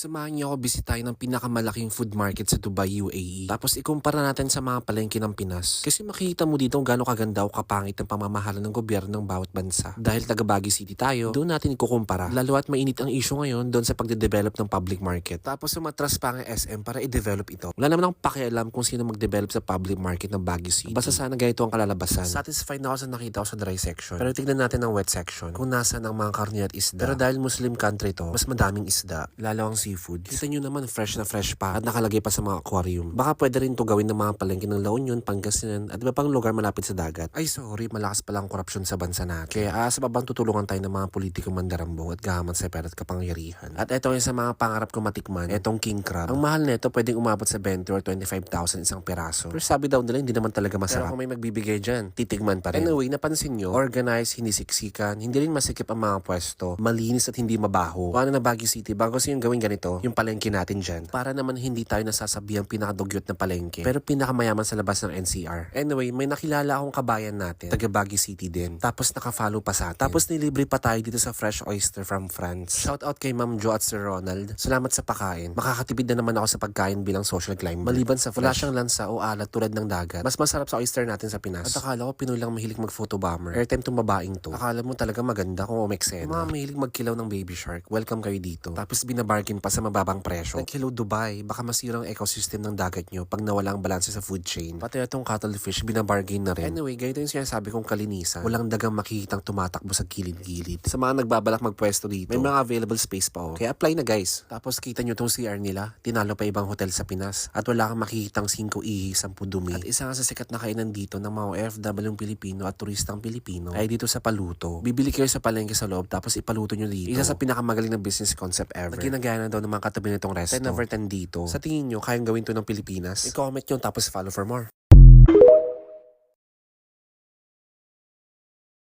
Samahan niyo ako bisitahin ng pinakamalaking food market sa Dubai, UAE. Tapos ikumpara natin sa mga palengke ng Pinas. Kasi makikita mo dito kung gaano kaganda o kapangit ang pamamahala ng gobyerno ng bawat bansa. Dahil taga Baguio City tayo, doon natin ikukumpara. Lalo at mainit ang issue ngayon doon sa pagde-develop ng public market. Tapos sumatras pa ang SM para i-develop ito. Wala naman akong pakialam kung sino mag-develop sa public market ng Baguio City. Basta sana ganito ang kalalabasan. Satisfied na ako sa nakita ko sa dry section. Pero tignan natin ang wet section. Kung nasa ng mga karne at isda. Pero dahil Muslim country to, mas madaming isda. Lalo ang seafood. Kita nyo naman fresh na fresh pa at nakalagay pa sa mga aquarium. Baka pwede rin to gawin ng mga palengke ng La Union, Pangasinan at iba pang lugar malapit sa dagat. Ay sorry, malakas pala ang korupsyon sa bansa natin. Kaya sa babang tutulungan tayo ng mga politikong mandarambong at gahaman sa pera at kapangyarihan. At eto yung sa mga pangarap ko matikman, etong king crab. Ang mahal nito pwedeng umabot sa 20 or 25,000 isang peraso. Pero sabi daw nila hindi naman talaga masarap. Pero kung may magbibigay dyan, titigman pa rin. Anyway, napansin nyo, organized, hindi siksikan, hindi rin masikip ang mga pwesto, malinis at hindi mabaho. Paano na Baguio City, bago kasi yung gawin ganito, yung palengke natin dyan. Para naman hindi tayo nasasabi ang pinakadugyot na palengke, pero pinakamayaman sa labas ng NCR. Anyway, may nakilala akong kabayan natin, taga Baguio City din. Tapos nakafollow pa sa atin. Tapos nilibre pa tayo dito sa fresh oyster from France. Shout out kay Ma'am Jo at Sir Ronald. Salamat sa pagkain. Makakatipid na naman ako sa pagkain bilang social climber. Maliban sa wala siyang lansa o alat tulad ng dagat. Mas masarap sa oyster natin sa Pinas. At akala ko Pinoy lang mahilig mag-photo bomber. Airtime tong babaeng to. Akala mo talaga maganda kung umeksena. Mga mahilig magkilaw ng baby shark, welcome kayo dito. Tapos binabargain pa sa mababang presyo. Like hello Dubai, baka masira ang ecosystem ng dagat nyo pag nawala ang balanse sa food chain. Pati itong cuttlefish, binabargain na rin. Anyway, ganito yung sinasabi kong kalinisan. Walang dagang makikitang tumatakbo sa gilid-gilid. Sa mga nagbabalak magpwesto dito, may mga available space pa oh. Kaya apply na guys. Tapos kita nyo tong CR nila, tinalo pa ibang hotel sa Pinas. At wala kang makikitang 5 ihi, 10 dumi. At isa nga sa sikat na kainan dito ng mga OFW Pilipino at turistang Pilipino ay dito sa Paluto. Bibili kayo sa palengke sa loob tapos ipaluto nyo dito. Isa sa pinakamagaling na business concept ever. Ginagana daw ng mga katabi nitong resto. 10 over 10 dito. Sa tingin nyo, kayang gawin to ng Pilipinas? I-comment nyo tapos follow for more.